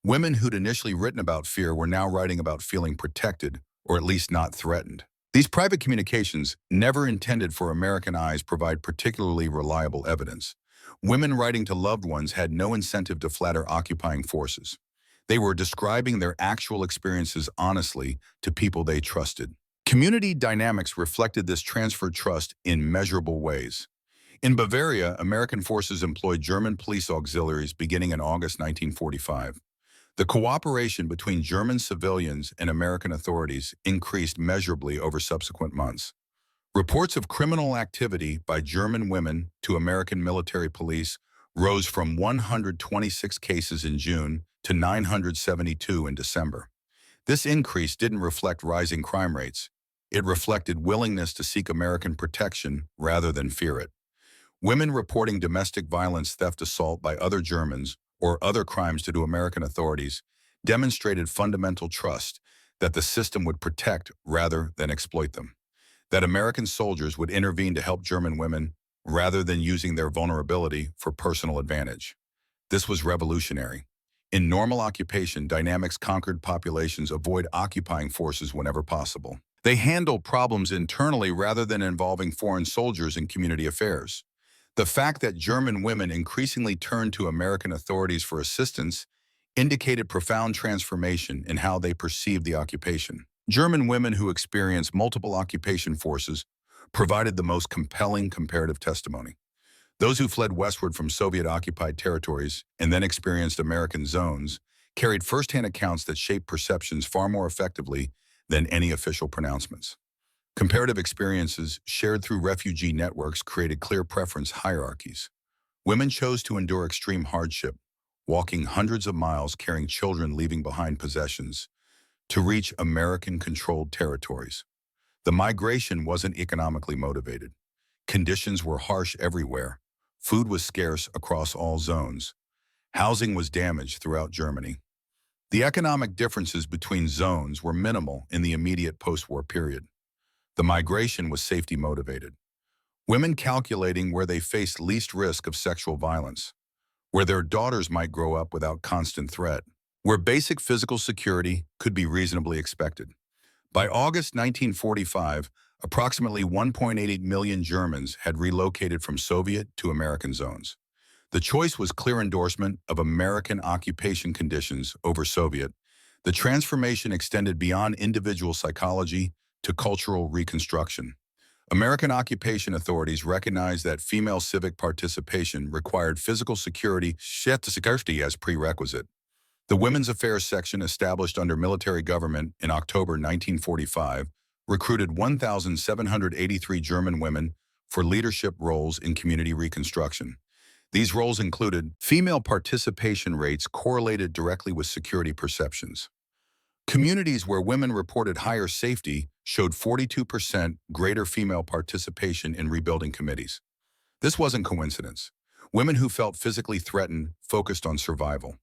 Women who'd initially written about fear were now writing about feeling protected, or at least not threatened. These private communications, never intended for American eyes, provide particularly reliable evidence. Women writing to loved ones had no incentive to flatter occupying forces. They were describing their actual experiences honestly to people they trusted. Community dynamics reflected this transferred trust in measurable ways. In Bavaria, American forces employed German police auxiliaries beginning in August 1945. The cooperation between German civilians and American authorities increased measurably over subsequent months. Reports of criminal activity by German women to American military police rose from 126 cases in June to 972 in December. This increase didn't reflect rising crime rates. It reflected willingness to seek American protection rather than fear it. Women reporting domestic violence, theft, assault by other Germans, or other crimes to American authorities demonstrated fundamental trust that the system would protect rather than exploit them, that American soldiers would intervene to help German women rather than using their vulnerability for personal advantage. This was revolutionary. In normal occupation, dynamics conquered populations avoid occupying forces whenever possible. They handle problems internally rather than involving foreign soldiers in community affairs. The fact that German women increasingly turned to American authorities for assistance indicated profound transformation in how they perceived the occupation. German women who experienced multiple occupation forces provided the most compelling comparative testimony. Those who fled westward from Soviet-occupied territories and then experienced American zones carried firsthand accounts that shaped perceptions far more effectively than any official pronouncements. Comparative experiences shared through refugee networks created clear preference hierarchies. Women chose to endure extreme hardship, walking hundreds of miles carrying children, leaving behind possessions, to reach American-controlled territories. The migration wasn't economically motivated. Conditions were harsh everywhere. Food was scarce across all zones. Housing was damaged throughout Germany. The economic differences between zones were minimal in the immediate post-war period. The migration was safety motivated. Women calculating where they faced least risk of sexual violence, where their daughters might grow up without constant threat. where basic physical security could be reasonably expected. By August 1945, approximately 1.88 million Germans had relocated from Soviet to American zones. The choice was clear endorsement of American occupation conditions over Soviet. The transformation extended beyond individual psychology to cultural reconstruction. American occupation authorities recognized that female civic participation required physical security as prerequisite. The Women's Affairs Section, established under military government in October 1945, recruited 1,783 German women for leadership roles in community reconstruction. These roles included female participation rates correlated directly with security perceptions. Communities where women reported higher safety showed 42% greater female participation in rebuilding committees. This wasn't coincidence. Women who felt physically threatened focused on survival.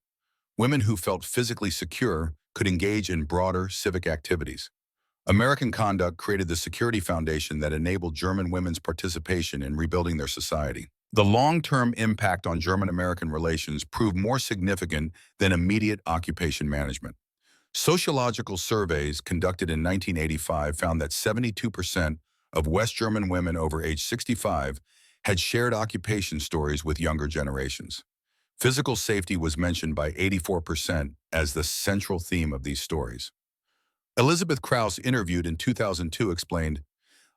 Women who felt physically secure could engage in broader civic activities. American conduct created the security foundation that enabled German women's participation in rebuilding their society. The long-term impact on German-American relations proved more significant than immediate occupation management. Sociological surveys conducted in 1985 found that 72% of West German women over age 65 had shared occupation stories with younger generations. Physical safety was mentioned by 84% as the central theme of these stories. Elizabeth Krauss, interviewed in 2002, explained,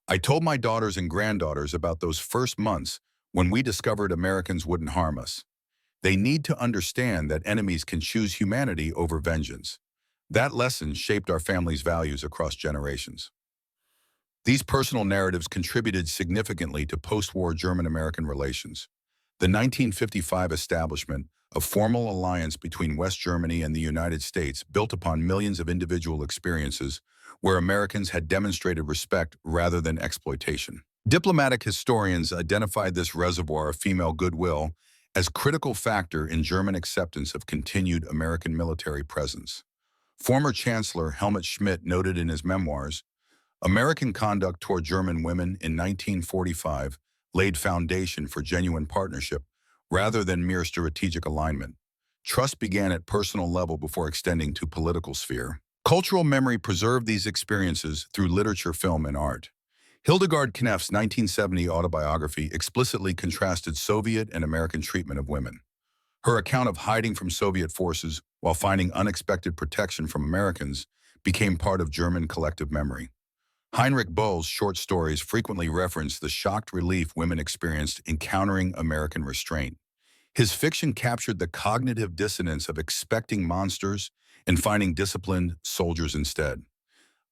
"I told my daughters and granddaughters about those first months when we discovered Americans wouldn't harm us. They need to understand that enemies can choose humanity over vengeance. That lesson shaped our family's values across generations." These personal narratives contributed significantly to post-war German-American relations. The 1955 establishment, a formal alliance between West Germany and the United States, built upon millions of individual experiences where Americans had demonstrated respect rather than exploitation. Diplomatic historians identified this reservoir of female goodwill as a critical factor in German acceptance of continued American military presence. Former Chancellor Helmut Schmidt noted in his memoirs, "American conduct toward German women in 1945 laid foundation for genuine partnership rather than mere strategic alignment. Trust began at personal level before extending to political sphere." Cultural memory preserved these experiences through literature, film, and art. Hildegard Kneff's 1970 autobiography explicitly contrasted Soviet and American treatment of women. Her account of hiding from Soviet forces while finding unexpected protection from Americans became part of German collective memory. Heinrich Böll's short stories frequently reference the shocked relief women experienced encountering American restraint. His fiction captured the cognitive dissonance of expecting monsters and finding disciplined soldiers instead.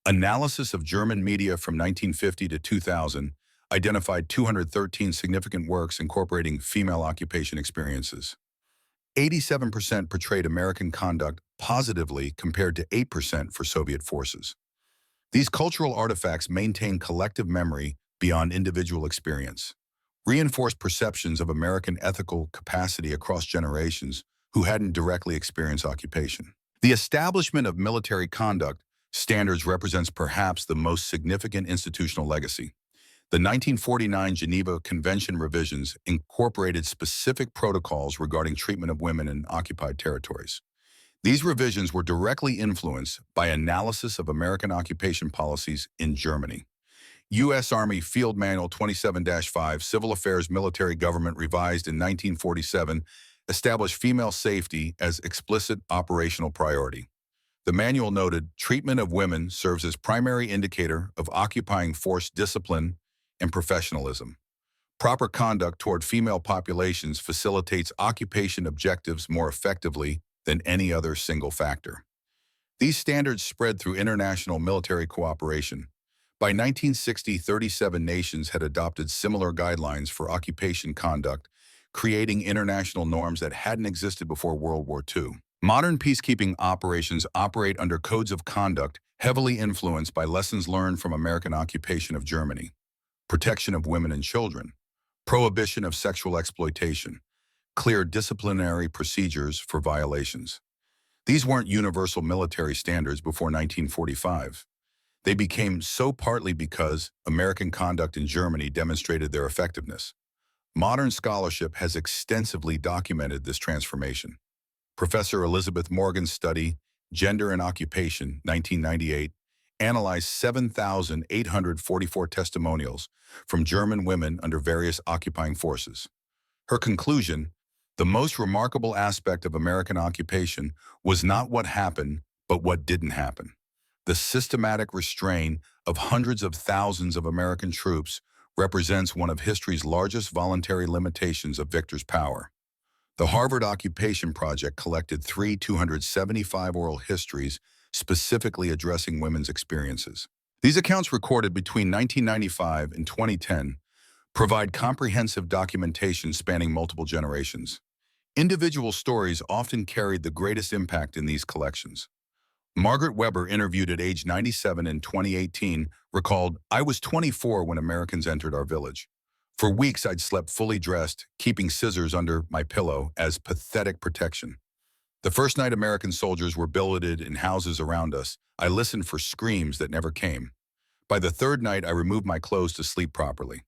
Analysis of German media from 1950 to 2000 identified 213 significant works incorporating female occupation experiences. 87% portrayed American conduct positively compared to 8% for Soviet forces. These cultural artifacts maintain collective memory beyond individual experience, reinforce perceptions of American ethical capacity across generations who hadn't directly experienced occupation. The establishment of military conduct standards represents perhaps the most significant institutional legacy. The 1949 Geneva Convention revisions incorporated specific protocols regarding treatment of women in occupied territories. These revisions were directly influenced by analysis of American occupation policies in Germany. U.S. Army Field Manual 27-5, Civil Affairs Military Government, revised in 1947, established female safety as explicit operational priority. The manual noted, treatment of women serves as primary indicator of occupying force discipline and professionalism. Proper conduct toward female populations facilitates occupation objectives more effectively than any other single factor. These standards spread through international military cooperation. By 1960, 37 nations had adopted similar guidelines for occupation conduct, creating international norms that hadn't existed before World War II. Modern peacekeeping operations operate under codes of conduct heavily influenced by lessons learned from American occupation of Germany. Protection of women and children, prohibition of sexual exploitation, clear disciplinary procedures for violations. These weren't universal military standards before 1945. They became so partly because American conduct in Germany demonstrated their effectiveness. Modern scholarship has extensively documented this transformation. Professor Elizabeth Morgan's study, Gender and Occupation, 1998, analyzed 7,844 testimonials from German women under various occupying forces. Her conclusion, the most remarkable aspect of American occupation was not what happened, but what didn't happen. The systematic restraint of hundreds of thousands of American troops represents one of history's largest voluntary limitations of victor's power. The Harvard Occupation Project collected 275 oral histories specifically addressing women's experiences. These accounts, recorded between 1995 and 2010, provide comprehensive documentation spanning multiple generations. Individual stories often carried the greatest impact in these collections. Margaret Weber, interviewed at age 97 in 2018, recalled, "I was 24 when Americans entered our village. For weeks I'd slept fully dressed, keeping scissors under my pillow as pathetic protection. The first night American soldiers were billeted in houses around us, I listened for screams that never came. By the third night I removed my clothes to sleep properly.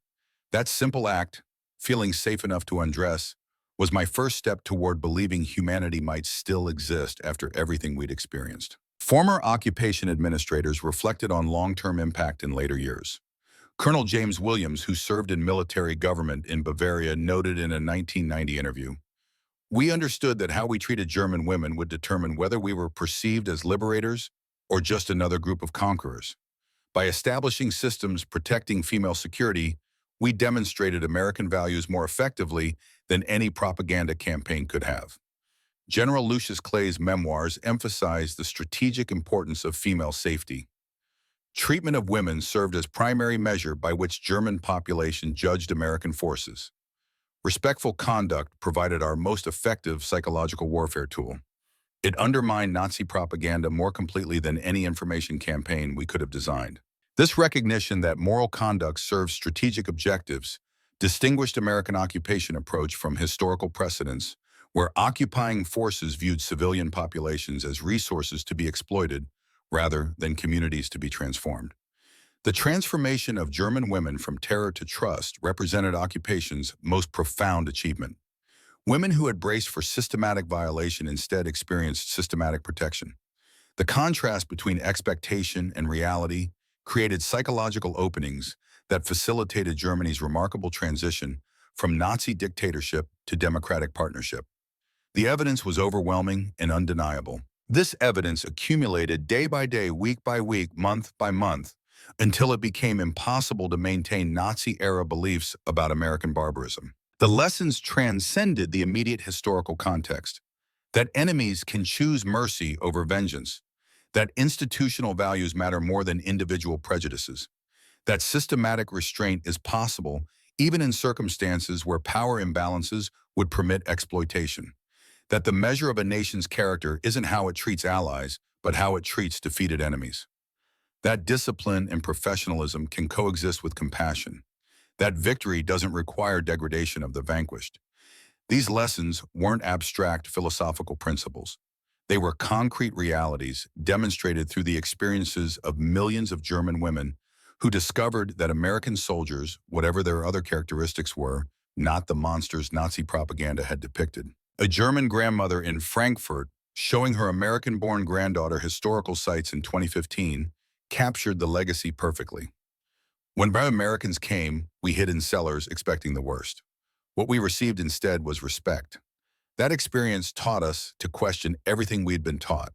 That simple act, feeling safe enough to undress, was my first step toward believing humanity might still exist after everything we'd experienced." Former occupation administrators reflected on long-term impact in later years. Colonel James Williams, who served in military government in Bavaria, noted in a 1990 interview, "We understood that how we treated German women would determine whether we were perceived as liberators or just another group of conquerors. By establishing systems protecting female security, we demonstrated American values more effectively than any propaganda campaign could have." General Lucius Clay's memoirs emphasize the strategic importance of female safety. Treatment of women served as primary measure by which German population judged American forces. Respectful conduct provided our most effective psychological warfare tool. It undermined Nazi propaganda more completely than any information campaign we could have designed. This recognition that moral conduct serves strategic objectives distinguished American occupation approach from historical precedents where occupying forces viewed civilian populations as resources to be exploited rather than communities to be transformed. The transformation of German women from terror to trust represented occupation's most profound achievement. Women who had braced for systematic violation instead experienced systematic protection. The contrast between expectation and reality created psychological openings that facilitated Germany's remarkable transition from Nazi dictatorship to democratic partnership. The evidence was overwhelming and undeniable. This evidence accumulated day by day, week by week, month by month, until it became impossible to maintain Nazi-era beliefs about American barbarism. The lessons transcended the immediate historical context. That enemies can choose mercy over vengeance. That institutional values matter more than individual prejudices. That systematic restraint is possible even in circumstances where power imbalances would permit exploitation. That the measure of a nation's character isn't how it treats allies, but how it treats defeated enemies. That discipline and professionalism can coexist with compassion. That victory doesn't require degradation of the vanquished. These lessons weren't abstract philosophical principles. They were concrete realities demonstrated through the experiences of millions of German women who discovered that American soldiers, whatever their other characteristics were, not the monsters Nazi propaganda had depicted. A German grandmother in Frankfurt, showing her American-born granddaughter historical sites in 2015, captured the legacy perfectly. "When brave Americans came, we hid in cellars expecting the worst. What we received instead was respect. That experience taught us to question everything we'd been taught,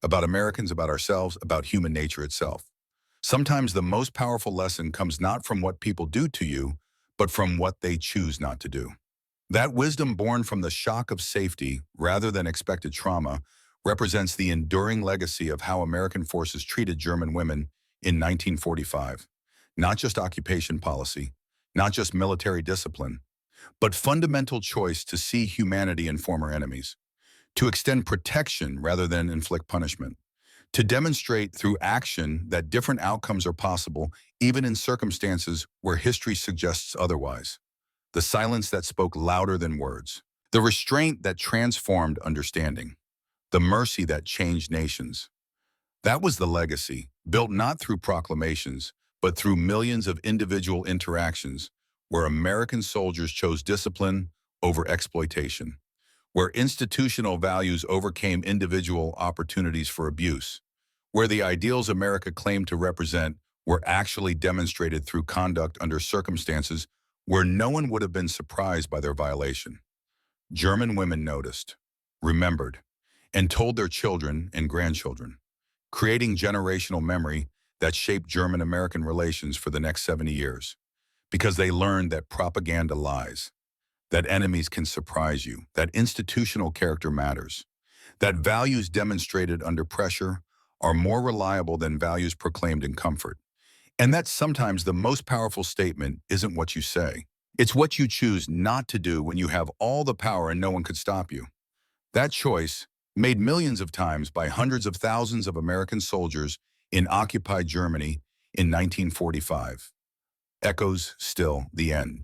about Americans, about ourselves, about human nature itself. Sometimes the most powerful lesson comes not from what people do to you, but from what they choose not to do." That wisdom, born from the shock of safety rather than expected trauma, represents the enduring legacy of how American forces treated German women in 1945. Not just occupation policy, not just military discipline, but fundamental choice to see humanity in former enemies, to extend protection rather than inflict punishment, to demonstrate through action that different outcomes are possible even in circumstances where history suggests otherwise. The silence that spoke louder than words. The restraint that transformed understanding. The mercy that changed nations. That was the legacy, built not through proclamations, but through millions of individual interactions where American soldiers chose discipline over exploitation, where institutional values overcame individual opportunities for abuse, where the ideals America claimed to represent were actually demonstrated through conduct under circumstances where no one would have been surprised by their violation. German women noticed, remembered, and told their children and grandchildren, creating generational memory that shaped German-American relations for the next 70 years, because they learned that propaganda lies, that enemies can surprise you, that institutional character matters, that values demonstrated under pressure are more reliable than values proclaimed in comfort, and that sometimes the most powerful statement isn't what you say. It's what you choose not to do when you have all the power and no one could stop you. That choice, made millions of times by hundreds of thousands of American soldiers in occupied Germany in 1945, echoes still the end.